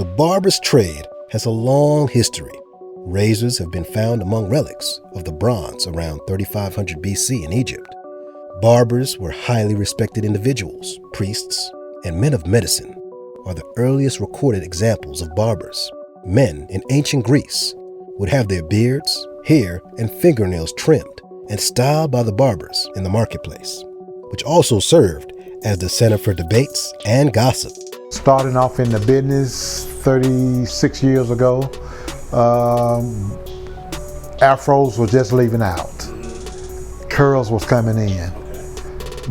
The barber's trade has a long history. Razors have been found among relics of the bronze around 3500 BC in Egypt. Barbers were highly respected individuals. Priests and men of medicine are the earliest recorded examples of barbers. Men in ancient Greece would have their beards, hair, and fingernails trimmed and styled by the barbers in the marketplace, which also served as the center for debates and gossip. Starting off in the business 36 years ago, afros were just leaving out. Curls was coming in.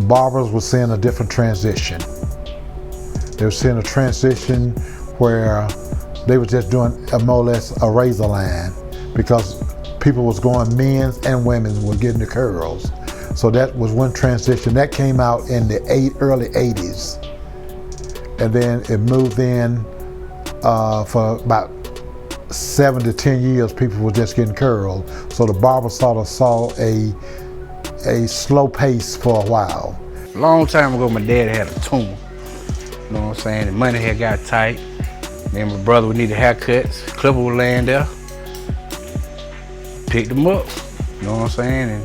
Barbers were seeing a different transition. They were seeing a transition where they were just doing more or less a razor line because people was going, men's and women's were getting the curls. So that was one transition. That came out in the early 80s. And then it moved in for about 7 to 10 years, people were just getting curled. So the barber sort of saw a slow pace for a while. A long time ago, my dad had a tumor. You know what I'm saying? The money had got tight. Me and my brother would need haircuts. Clipper was laying there. Picked them up. You know what I'm saying? And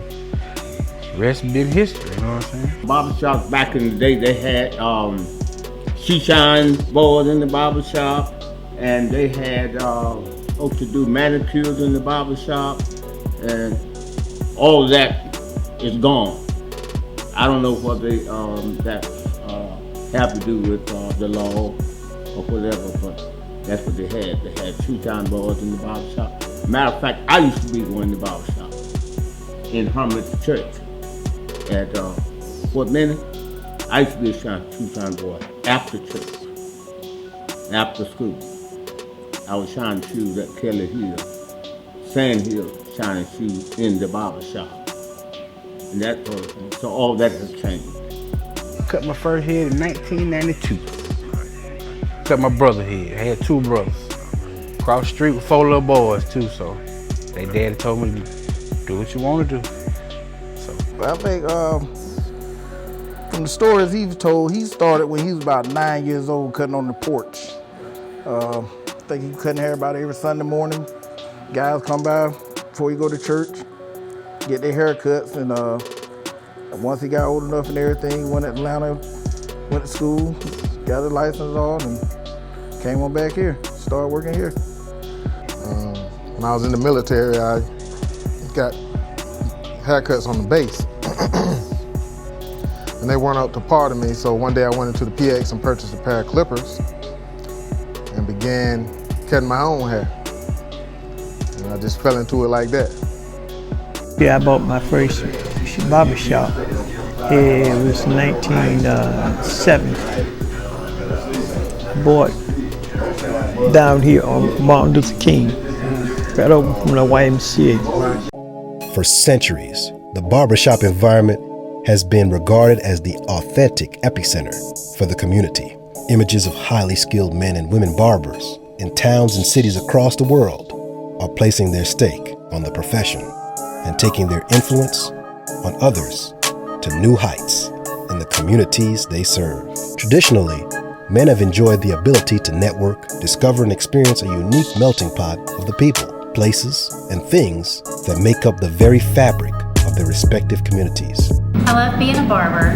the rest is big history. You know what I'm saying? Barbershops back in the day, they had shine boards in the barbershop, and they had folks to do manicures in the barbershop, and all of that is gone. I don't know what they that have to do with the law or whatever, but that's what they had. They had shoe-shine boards in the barbershop. Matter of fact, I used to be going to the barbershop in Hermit's Church at Fort Minute. I used to be a shoe-shine boy after church, after school. I was shining shoes at Kelly Hill, Sand Hill, shining shoes in the barbershop. And that sort of thing. So all that has changed. Cut my first head in 1992. Cut my brother's head. I had 2 brothers. Across the street with 4 little boys too, so they daddy told me, do what you want to do. So I think from the stories he was told, he started when he was about 9 years old cutting on the porch. I think he was cutting hair about every Sunday morning. Guys come by before you go to church, get their haircuts, and once he got old enough and everything, he went to Atlanta, went to school, got his license on, and came on back here, started working here. When I was in the military, I got haircuts on the base. And they weren't up to par to me, so one day I went into the PX and purchased a pair of clippers and began cutting my own hair. And I just fell into it like that. Yeah, I bought my first barbershop. It was 1970. Bought down here on Martin Luther King, right over from the YMCA. For centuries, the barbershop environment has been regarded as the authentic epicenter for the community. Images of highly skilled men and women barbers in towns and cities across the world are placing their stake on the profession and taking their influence on others to new heights in the communities they serve. Traditionally, men have enjoyed the ability to network, discover and experience a unique melting pot of the people, places, and things that make up the very fabric of their respective communities. I love being a barber.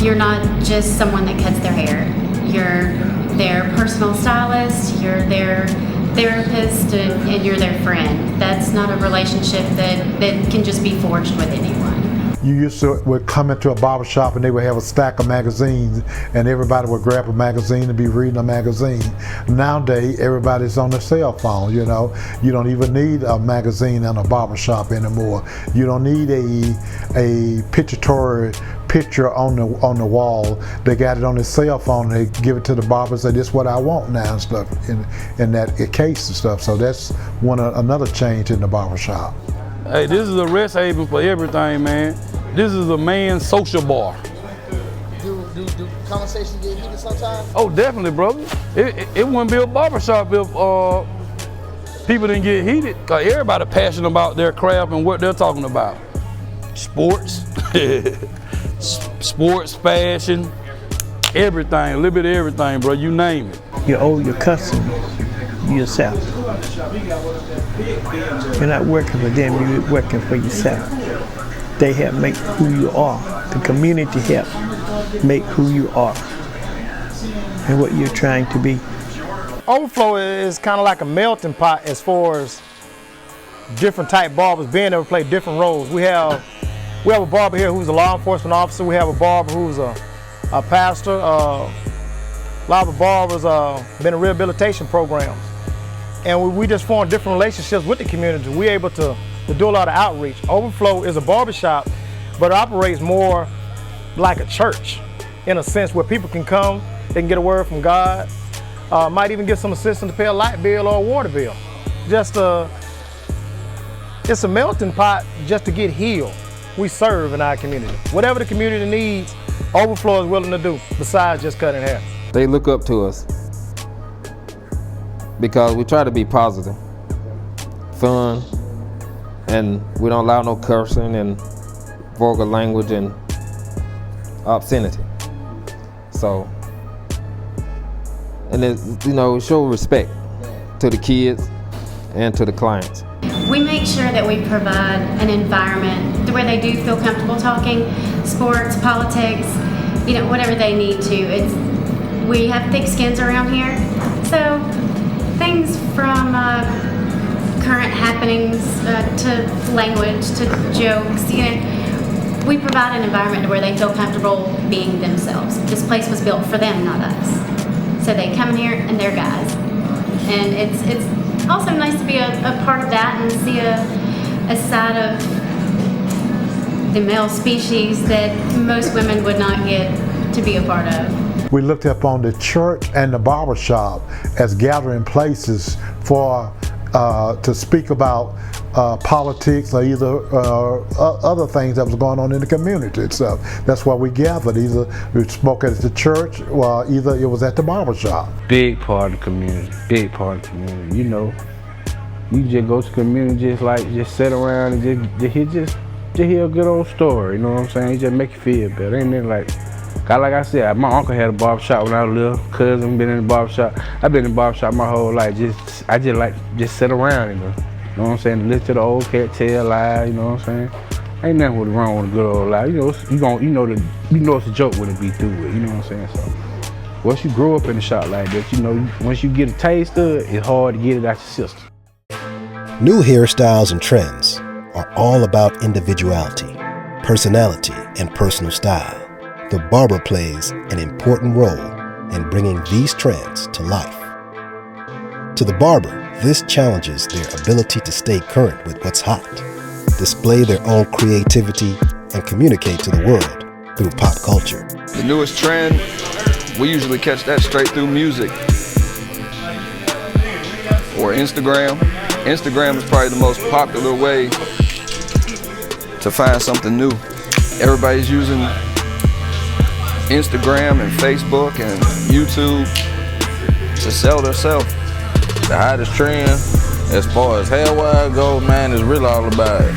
You're not just someone that cuts their hair. You're their personal stylist, you're their therapist, and you're their friend. That's not a relationship that can just be forged with anyone. You used to would come into a barbershop and they would have a stack of magazines and everybody would grab a magazine and be reading a magazine. Nowadays, everybody's on their cell phone, you know. You don't even need a magazine in a barbershop anymore. You don't need a picture on the wall. They got it on their cell phone and they give it to the barber and say, this is what I want now and stuff in that case and stuff. So that's another change in the barbershop. Hey, this is a rest haven for everything, man. This is a man's social bar. Do conversations get heated sometimes? Oh, definitely, brother. It wouldn't be a barbershop if people didn't get heated. Cause everybody passionate about their craft and what they're talking about. Sports, sports, fashion, everything, a little bit of everything, bro, you name it. You owe your customer yourself. You're not working for them, you're working for yourself. They help make who you are. The community help make who you are and what you're trying to be. Overflow is kind of like a melting pot as far as different type barbers being able to play different roles. We have a barber here who's a law enforcement officer. We have a barber who's a pastor. A lot of barbers been in rehabilitation programs. And we just form different relationships with the community. We're able to do a lot of outreach. Overflow is a barbershop, but it operates more like a church in a sense where people can come, they can get a word from God, might even get some assistance to pay a light bill or a water bill. It's a melting pot just to get healed. We serve in our community. Whatever the community needs, Overflow is willing to do besides just cutting hair. They look up to us because we try to be positive, fun, and we don't allow no cursing and vulgar language and obscenity. So, and it, show respect to the kids and to the clients. We make sure that we provide an environment where they do feel comfortable talking sports, politics, whatever they need to. We have thick skins around here, so things from current happenings to language to jokes, we provide an environment where they feel comfortable being themselves. This place was built for them, not us. So they come in here and they're guys. And it's also nice to be a part of that and see a side of the male species that most women would not get to be a part of. We looked up on the church and the barbershop as gathering places for to speak about politics or either other things that was going on in the community itself. That's why we gathered. Either we spoke at the church or either it was at the barbershop. Big part of the community, big part of the community. You just go to the community, just sit around and just hear a good old story, you know what I'm saying? It just make you feel better. Ain't it like I said, my uncle had a barbershop when I was little. Cousin been in the barbershop. I've been in the barbershop my whole life. I just like sit around, you know what I'm saying? Listen to the old cat tell lies, you know what I'm saying? Ain't nothing wrong with a good old lie. You know it's a joke when it be through it, you know what I'm saying? So once you grow up in a shop like that, once you get a taste of it, it's hard to get it out your system. New hairstyles and trends are all about individuality, personality, and personal style. The barber plays an important role in bringing these trends to life. To the barber, this challenges their ability to stay current with what's hot, display their own creativity, and communicate to the world through pop culture. The newest trend, we usually catch that straight through music or Instagram. Instagram is probably the most popular way to find something new. Everybody's using Instagram and Facebook and YouTube to sell themselves. The hottest trend, as far as hair-wise go, man, is really all about it.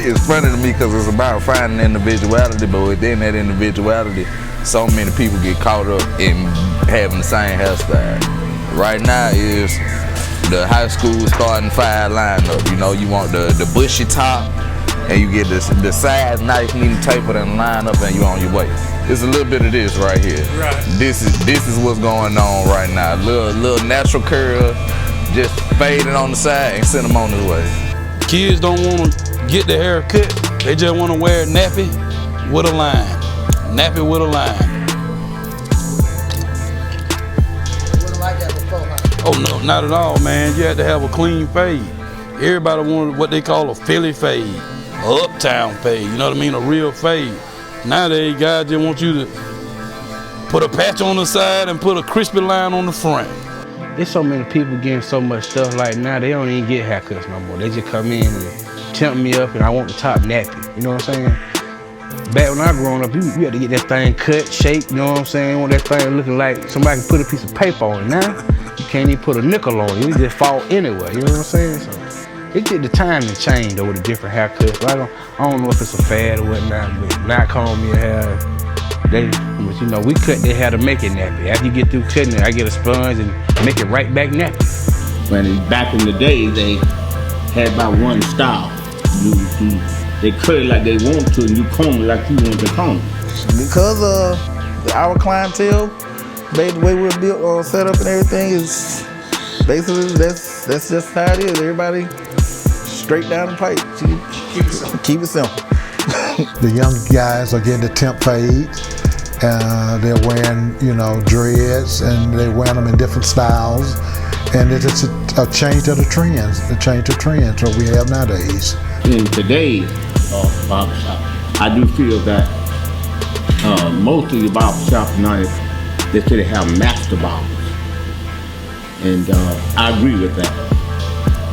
It's funny to me because it's about finding individuality, but within that individuality, so many people get caught up in having the same hairstyle. Right now is the high school starting five lineup. You want the bushy top, and you get the sides nice, neat, and tapered and line up, and you on your way. It's a little bit of this right here. Right. This is what's going on right now. Little natural curl, just fade it on the side and send them on their way. Kids don't want to get their hair cut. They just want to wear a nappy with a line. Nappy with a line. Wasn't like that before, huh? Oh no, not at all, man. You had to have a clean fade. Everybody wanted what they call a Philly fade, a uptown fade. You know what I mean? A real fade. Nowadays, guys just want you to put a patch on the side and put a crispy line on the front. There's so many people getting so much stuff like now, they don't even get haircuts no more. They just come in and tempt me up and I want the top nappy. You know what I'm saying? Back when I growing up, you had to get that thing cut, shaped, you know what I'm saying? You want that thing looking like somebody can put a piece of paper on it. Now, you can't even put a nickel on it. It just fall anywhere, you know what I'm saying? So it get the timing changed over the different haircuts. I don't know if it's a fad or whatnot, but not calling me a hair. But you know, we cut their hair to make it nappy. After you get through cutting it, I get a sponge and make it right back nappy. When back in the day, they had about one style. They cut it like they want to, and you comb it like you want to comb. Because of our clientele, the way we're built or set up and everything is basically that's just how it is. Everybody straight down the pipe. Keep it simple. The young guys are getting the temp fades. They're wearing, dreads, and they're wearing them in different styles. And it's just a change of the trends, what we have nowadays. In today's barbershop, I do feel that most of the barbershops now, they say they have master barbers. And I agree with that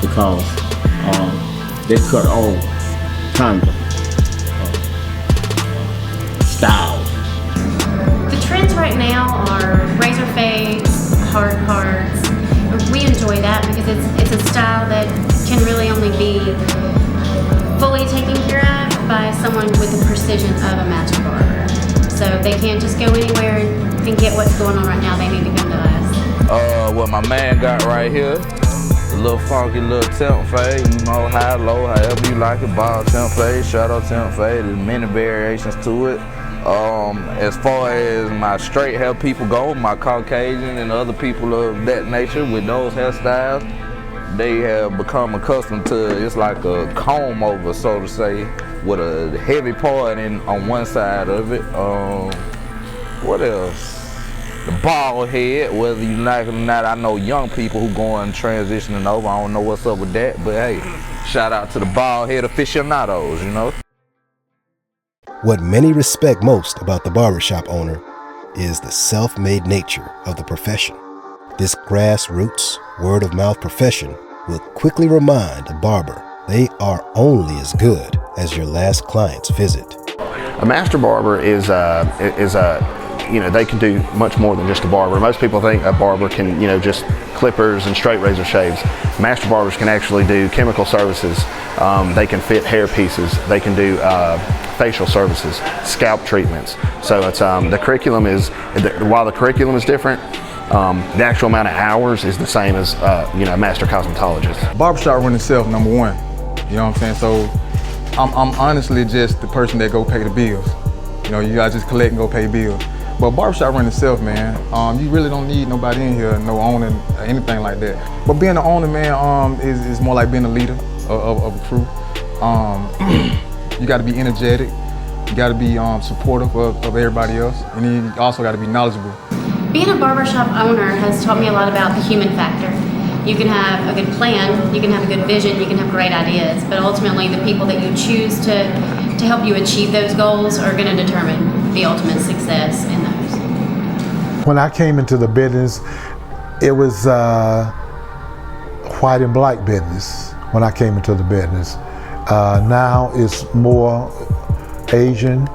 because they cut all kinds of styles. The trends right now are razor fades, hard parts. We enjoy that because it's a style that can really only be fully taken care of by someone with the precision of a master barber. So they can't just go anywhere and get what's going on right now. They need to come to us. What my man got right here, a little funky little temp fade, high, low, however you like it, ball temp fade, shadow temp fade, there's many variations to it. As far as my straight hair people go, my Caucasian and other people of that nature with those hairstyles, they have become accustomed to it's like a comb over, so to say, with a heavy part on one side of it. What else? The bald head, whether you like it or not. I know young people who going transitioning over. I don't know what's up with that, but hey, shout out to the bald head aficionados, What many respect most about the barbershop owner is the self-made nature of the profession. This grassroots, word-of-mouth profession will quickly remind a barber they are only as good as your last client's visit. A master barber is they can do much more than just a barber. Most people think a barber can, just clippers and straight razor shaves. Master barbers can actually do chemical services. They can fit hair pieces. They can do facial services, scalp treatments. So it's the curriculum is, while the curriculum is different, the actual amount of hours is the same as a master cosmetologist. Barbershop run itself, number one. You know what I'm saying? So I'm honestly just the person that go pay the bills. You guys just collect and go pay bills. But barbershop run itself, man. You really don't need nobody in here, no owner, or anything like that. But being an owner, man, is more like being a leader of a crew. You got to be energetic. You got to be supportive of everybody else, and then you also got to be knowledgeable. Being a barbershop owner has taught me a lot about the human factor. You can have a good plan, you can have a good vision, you can have great ideas, but ultimately the people that you choose to help you achieve those goals are going to determine the ultimate success in those. When I came into the business, it was white and black business when I came into the business. Now it's more Asian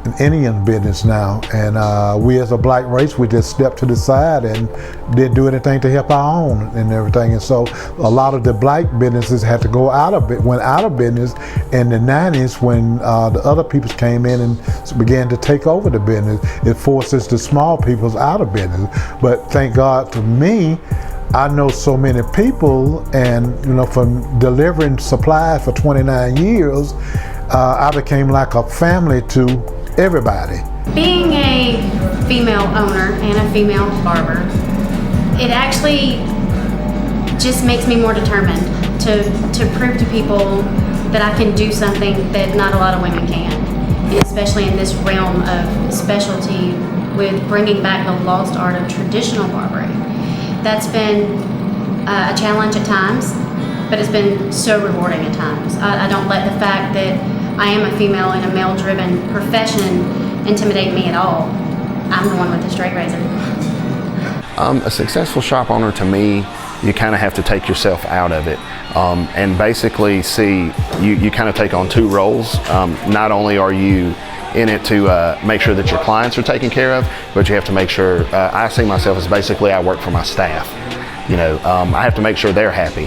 and Indian business now, and we as a black race, we just stepped to the side and didn't do anything to help our own and everything. And so a lot of the black businesses had to go went out of business in the 90s when the other peoples came in and began to take over the business. It forces the small peoples out of business. But thank God for me, I know so many people, and from delivering supplies for 29 years, I became like a family to everybody. Being a female owner and a female barber, it actually just makes me more determined to prove to people that I can do something that not a lot of women can, especially in this realm of specialty with bringing back the lost art of traditional barbering. That's been a challenge at times, but it's been so rewarding at times. I don't let the fact that I am a female in a male-driven profession intimidate me at all. I'm the one with the straight razor. A successful shop owner, to me, you kind of have to take yourself out of it and basically see, you kind of take on two roles. Not only are you in it to make sure that your clients are taken care of, but you have to make sure, I see myself as basically I work for my staff. I have to make sure they're happy.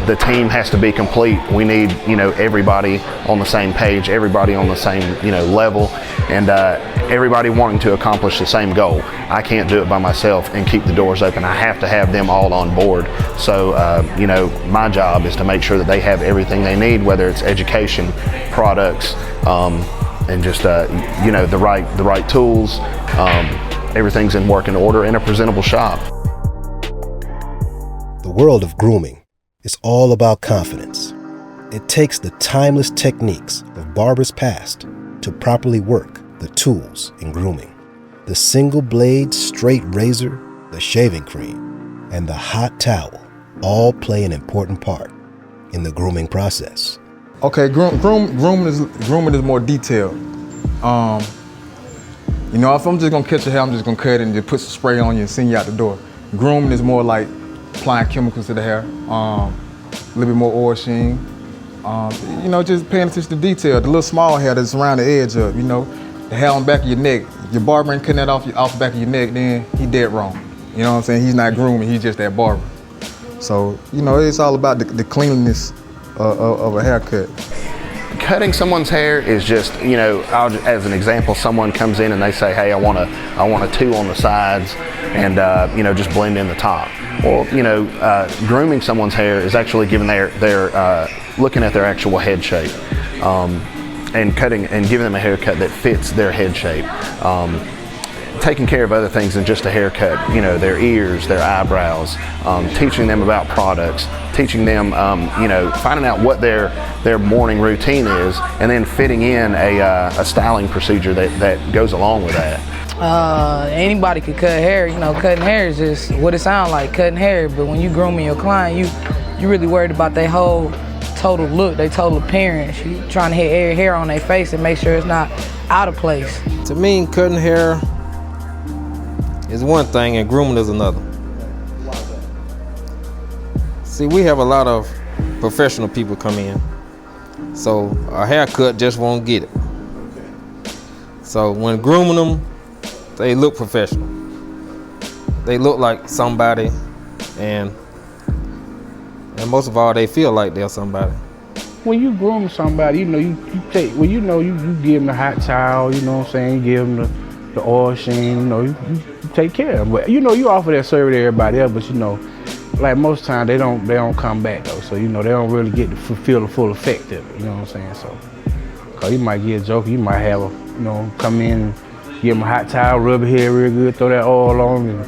The team has to be complete. We need, everybody on the same page, everybody on the same, level, and everybody wanting to accomplish the same goal. I can't do it by myself and keep the doors open. I have to have them all on board. So, my job is to make sure that they have everything they need, whether it's education, products, and just, the right tools. Everything's in working order in a presentable shop. The world of grooming is all about confidence. It takes the timeless techniques of barbers past to properly work the tools in grooming. The single blade straight razor, the shaving cream, and the hot towel all play an important part in the grooming process. Okay, grooming is more detailed. If I'm just gonna cut your hair, I'm just gonna cut it and just put some spray on you and send you out the door. Grooming is more like applying chemicals to the hair, a little bit more oil sheen. Just paying attention to detail. The little small hair that's around the edge of, the hair on the back of your neck. Your barber ain't cutting that off the back of your neck, then he dead wrong. You know what I'm saying? He's not grooming, he's just that barber. So, it's all about the cleanliness of a haircut. Cutting someone's hair is just, as an example, someone comes in and they say, hey, I want a 2 on the sides and, just blend in the top. Well, grooming someone's hair is actually giving looking at their actual head shape and cutting and giving them a haircut that fits their head shape. Taking care of other things than just a haircut, their ears, their eyebrows, teaching them about products, teaching them, finding out what their morning routine is, and then fitting in a styling procedure that goes along with that. Anybody could cut hair. Cutting hair is just what it sounds like, cutting hair. But when you grooming your client, you really worried about their whole total look, their total appearance. You trying to hit every hair on their face and make sure it's not out of place. To me, cutting hair is one thing and grooming is another. See, we have a lot of professional people come in, so a haircut just won't get it. So when grooming them, they look professional. They look like somebody, and most of all, they feel like they're somebody. When you groom somebody, you give them the hot towel, you give them the oil sheen, you take care of them. But you offer that service to everybody else, but like most times they don't come back though. So they don't really get to fulfill the full effect of it. You know what I'm saying? So, cause you might get a joker, you might have come in and give them a hot towel, rub your hair real good, throw that oil on, and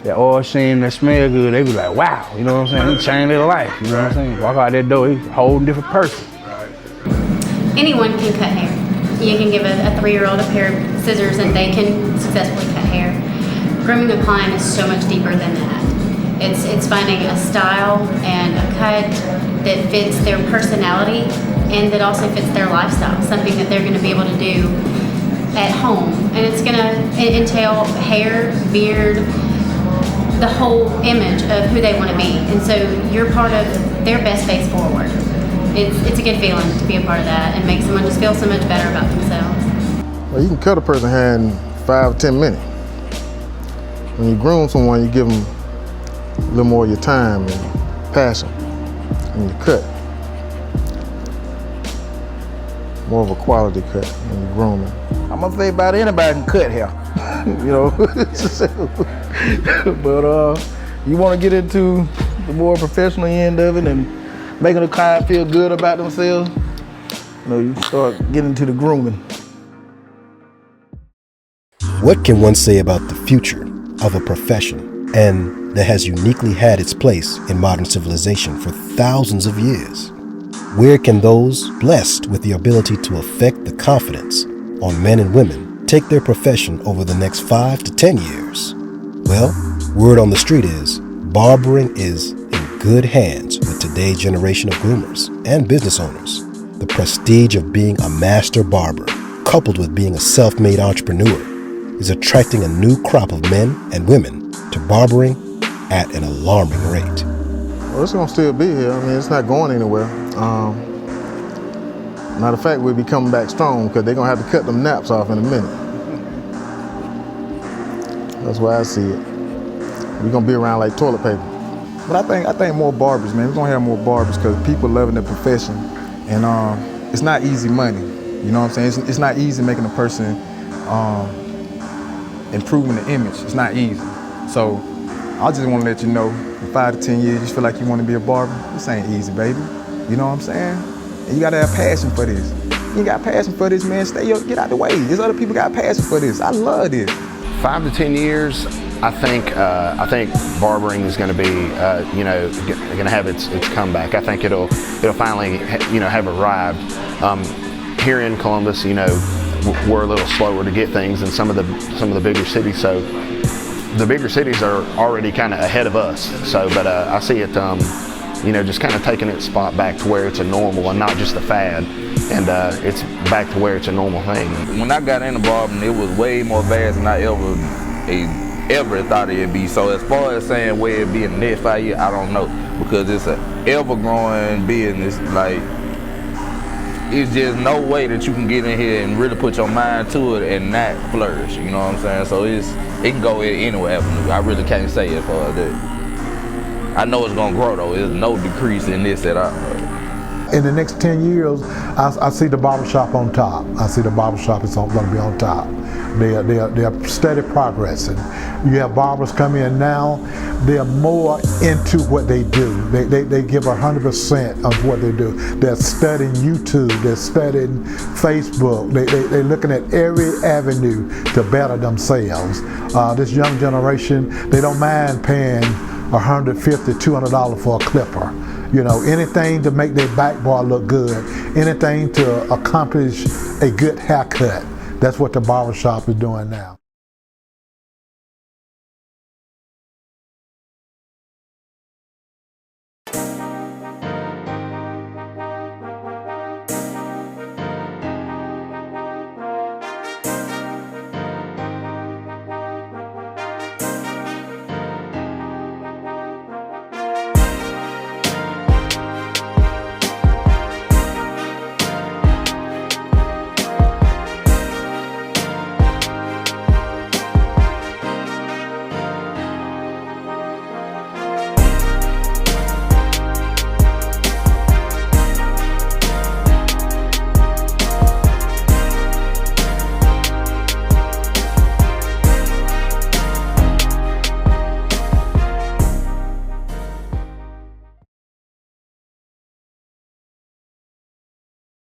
that oil sheen that smell good. They be like, wow, you know what I'm saying? He changed their life. You know what I'm saying? Walk out that door, he's a whole different person. Anyone can cut hair. You can give a 3-year-old a pair of scissors and they can successfully cut hair. Grooming a client is so much deeper than that. It's finding a style and a cut that fits their personality and that also fits their lifestyle, something that they're going to be able to do at home. And it's going to entail hair, beard, the whole image of who they want to be. And so you're part of their best face forward. It's a good feeling to be a part of that and make someone just feel so much better about themselves. Well, you can cut a person's hair in 5 or 10 minutes. When you groom someone, you give them a little more of your time and passion in your cut. More of a quality cut when you're grooming. I'm gonna say about anybody can cut hair, but you want to get into the more professional end of it and making the client feel good about themselves, you start getting into the grooming. What can one say about the future of a profession and that has uniquely had its place in modern civilization for thousands of years? Where can those blessed with the ability to affect the confidence on men and women take their profession over the next 5 to 10 years? Well, word on the street is barbering is in good hands with today's generation of groomers and business owners. The prestige of being a master barber, coupled with being a self-made entrepreneur, is attracting a new crop of men and women to barbering at an alarming rate. Well, it's gonna still be here. It's not going anywhere. Matter of fact, we'll be coming back strong because they're gonna have to cut them naps off in a minute. That's why I see it. We're gonna be around like toilet paper. But I think more barbers, man. We're gonna have more barbers because people loving the profession, and it's not easy money. You know what I'm saying? It's not easy making a person improving the image. It's not easy. So I just want to let you know, in 5 to 10 years, you feel like you want to be a barber. This ain't easy, baby. You know what I'm saying? And you gotta have passion for this. You got passion for this, man. Get out the way. There's other people got passion for this. I love this. 5 to 10 years, I think barbering is going to be, going to have its comeback. I think it'll finally, have arrived. Here in Columbus, we're a little slower to get things than some of the bigger cities. So the bigger cities are already kind of ahead of us. So, but I see it, just kind of taking its spot back to where it's a normal and not just a fad. And it's back to where it's a normal thing. When I got into barbering, it was way more vast than I ever thought it'd be. So as far as saying where it'd be in the next 5 years, I don't know, because it's an ever-growing business. Like, it's just no way that you can get in here and really put your mind to it and not flourish. You know what I'm saying? So it can go in any avenue. I really can't say as far as that. I know it's gonna grow though. There's no decrease in this at all. In the next 10 years, I see the barbershop on top. I see the barbershop is going to be on top. They're steady progressing. You have barbers come in now, they're more into what they do. They give 100% of what they do. They're studying YouTube, they're studying Facebook, they're looking at every avenue to better themselves. This young generation, they don't mind paying $150, $200 for a clipper. Anything to make their back bar look good, anything to accomplish a good haircut. That's what the barbershop is doing now.